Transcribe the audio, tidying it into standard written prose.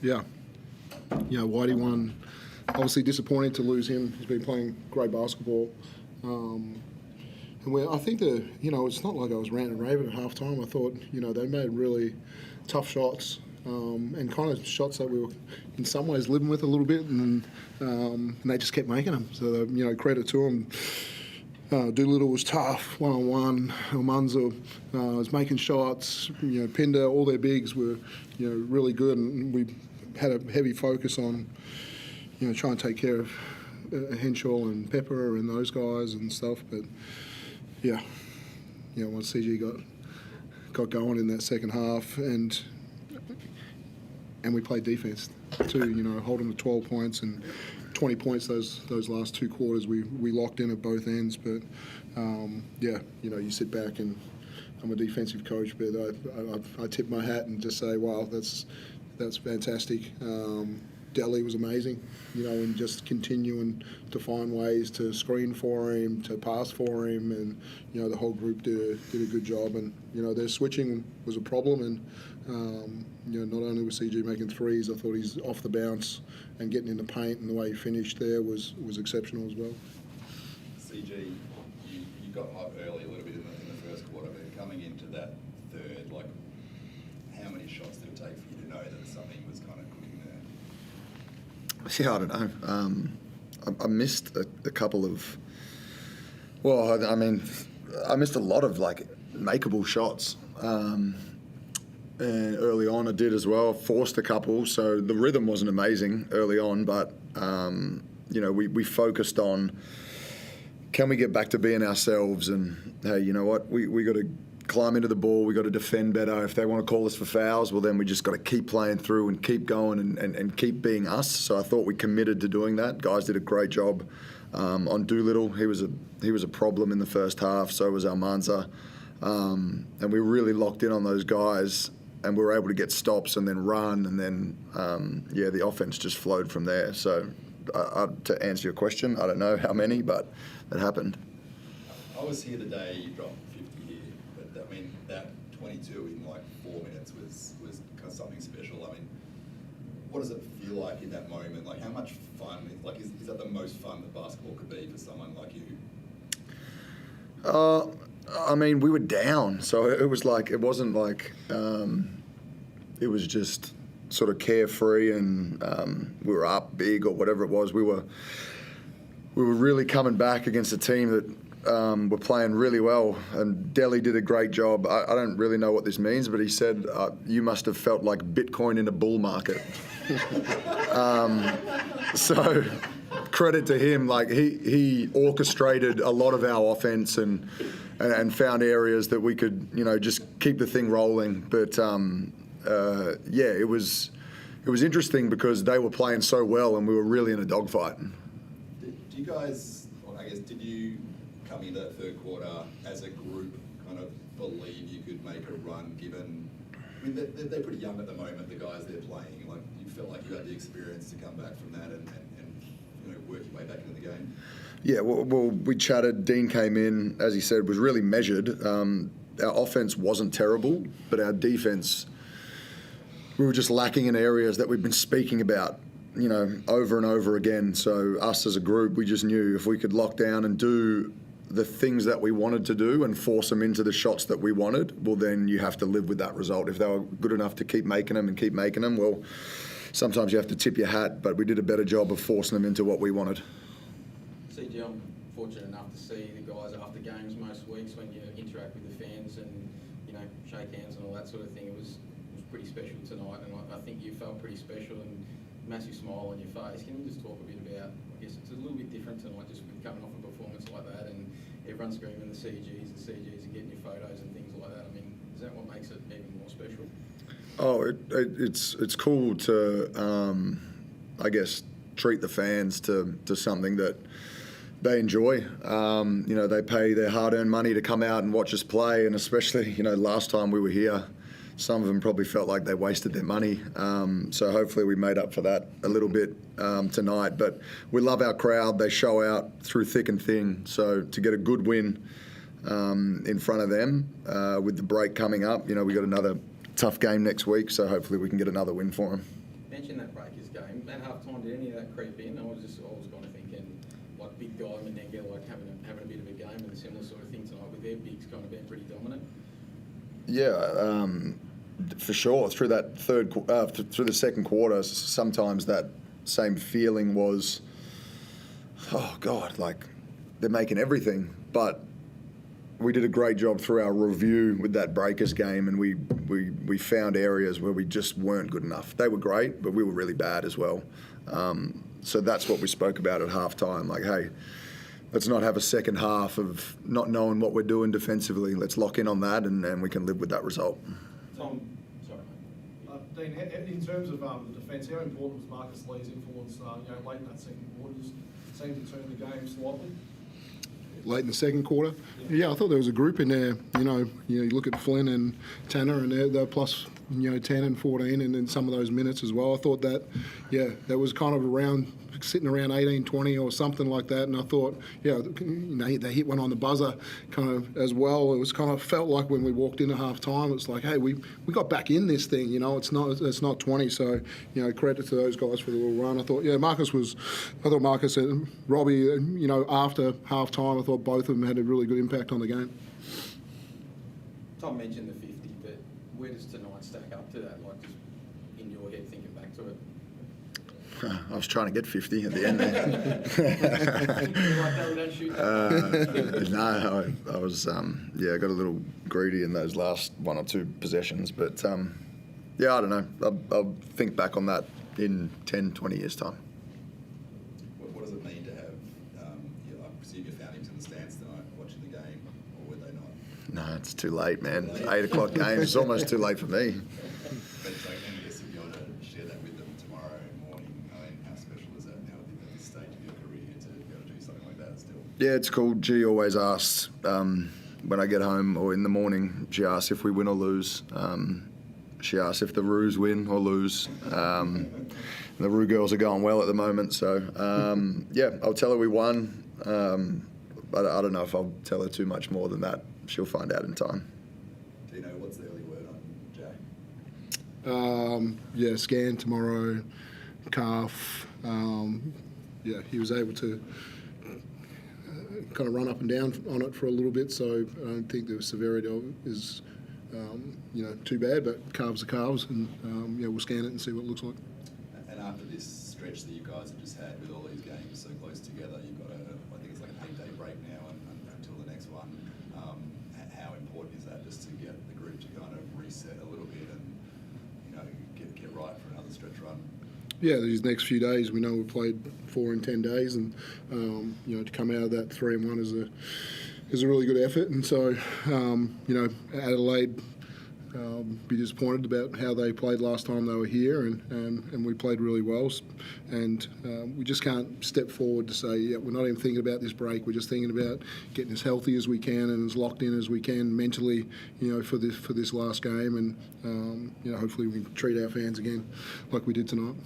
Yeah. Whitey won. Obviously disappointing to lose him. He's been playing great basketball. And I think that, it's not like I was ranting and raving at halftime. I thought, they made really tough shots and kind of shots that we were in some ways living with a little bit, and they just kept making them. So, credit to them. Doolittle was tough, one-on-one. Almanza was making shots. Pinder, all their bigs were, really good, and we had a heavy focus on, trying to take care of Henshaw and Pepper and those guys and stuff. But once CG got going in that second half, and we played defence too. Hold them to 12 points and 20 points those last two quarters. We locked in at both ends. But you sit back, and I'm a defensive coach, but I tip my hat and just say, wow, that's fantastic. Delhi was amazing, and just continuing to find ways to screen for him, to pass for him, and the whole group did a good job. And their switching was a problem, and not only was CG making threes, I thought he's off the bounce and getting in the paint, and the way he finished there was exceptional as well. CG, you got hot early a little bit in the first quarter, but coming into that third, how many shots did it take for you to know that something was kind of cooking there? Yeah, I don't know. I missed a couple of. Well, I missed a lot of makeable shots. And early on, I did as well. Forced a couple, so the rhythm wasn't amazing early on. But we focused on, can we get back to being ourselves? And hey, you know what? We got to climb into the ball. We got to defend better. If they want to call us for fouls, well, then we just got to keep playing through and keep going and keep being us. So I thought we committed to doing that. Guys did a great job on Doolittle. He was a problem in the first half. So was Almanza, and we really locked in on those guys. And we were able to get stops and then run, and then the offense just flowed from there. So to answer your question, I don't know how many, but it happened. I was here the day you dropped 50 here, but that 22 in 4 minutes was kind of something special. What does it feel like in that moment? How much fun? Is that the most fun that basketball could be for someone like you? We were down, so it was it wasn't it was just sort of carefree, and we were up big or whatever it was. We were really coming back against a team that were playing really well, and Delhi did a great job. I don't really know what this means, but he said, you must have felt like Bitcoin in a bull market. So credit to him, he orchestrated a lot of our offense and found areas that we could, just keep the thing rolling. But it was interesting because they were playing so well and we were really in a dogfight. Do you guys, did you come into that third quarter as a group kind of believe you could make a run given, they're pretty young at the moment, the guys they're playing, you felt like you had the experience to come back from that and work your way back into the game? Yeah, well, we chatted. Dean came in, as he said, was really measured. Our offense wasn't terrible, but our defense, we were just lacking in areas that we've been speaking about, over and over again. So us as a group, we just knew if we could lock down and do the things that we wanted to do and force them into the shots that we wanted, well, then you have to live with that result. If they were good enough to keep making them, well, sometimes you have to tip your hat, but we did a better job of forcing them into what we wanted. CG, I'm fortunate enough to see the guys after games most weeks when you interact with the fans and, shake hands and all that sort of thing. It was pretty special tonight, and I think you felt pretty special and massive smile on your face. Can you just talk a bit about, it's a little bit different tonight just with coming off a performance like that and everyone screaming the CGs and getting your photos and things like that. Is that what makes it even more special? Oh, it's cool to, treat the fans to something that they enjoy. They pay their hard-earned money to come out and watch us play, and especially, last time we were here, some of them probably felt like they wasted their money. So hopefully we made up for that a little bit tonight. But we love our crowd. They show out through thick and thin. So to get a good win in front of them with the break coming up, we got another tough game next week. So hopefully we can get another win for them. mentioned that Breakers game. At half time, did any of that creep in? I was kind of thinking, like big guy Menenga, like having a bit of a game and a similar sort of thing tonight with their bigs kind of being pretty dominant. Yeah, for sure. Through that through the second quarter, sometimes that same feeling was, oh God, like they're making everything. But we did a great job through our review with that Breakers game, and we found areas where we just weren't good enough. They were great, but we were really bad as well. So that's what we spoke about at halftime. Like, hey, let's not have a second half of not knowing what we're doing defensively. Let's lock in on that, and we can live with that result. Tom, sorry. Dean, in terms of the defence, how important was Marcus Lee's influence late in that second quarter? Just seemed to turn the game slightly. Late in the second quarter, yeah, I thought there was a group in there. You look at Flynn and Tanner, and they're plus 10 and 14, and then some of those minutes as well. I thought that, that was kind of sitting around 18, 20 or something like that. And I thought, they hit one on the buzzer kind of as well. It was kind of felt like when we walked into half time, it's like, hey, we got back in this thing. It's not 20. So credit to those guys for the little run. I thought Marcus and Robbie, after half time, I thought both of them had a really good impact on the game. Tom mentioned the 50, but where does tonight stack up to that? Like, just in your head, thinking back to it. I was trying to get 50 at the end there. No, I was, I got a little greedy in those last one or two possessions. But, I don't know. I'll think back on that in 10, 20 years' time. What does it mean to have, I presume your foundings in the stands tonight watching the game, or were they not? No, it's too late, man. 8 o'clock game. It's almost too late for me. But so, I guess if you want to share that with them tomorrow morning, how special is that now at this stage of your career to be able to do something like that still? Yeah, it's cool. G always asks when I get home or in the morning, she asks if we win or lose. She asks if the Roos win or lose. The Roo girls are going well at the moment. So, I'll tell her we won. But I don't know if I'll tell her too much more than that. She'll find out in time. Do you know what's the early word on Jay? Scan tomorrow, calf. He was able to kind of run up and down on it for a little bit, so I don't think the severity of it is, too bad, but calves are calves, and, we'll scan it and see what it looks like. And after this stretch that you guys have just had with all these games so close together, you've got I think it's like an 8-day break now until the next one. How important is that just to get the group to kind of reset a little bit and, get right for another stretch run? Yeah, these next few days, we know we played 4 in 10 days, and to come out of that 3-1 is a really good effort. And so, Adelaide be disappointed about how they played last time they were here, and we played really well. And we just can't step forward to say, we're not even thinking about this break. We're just thinking about getting as healthy as we can and as locked in as we can mentally, for this last game. And hopefully we can treat our fans again like we did tonight.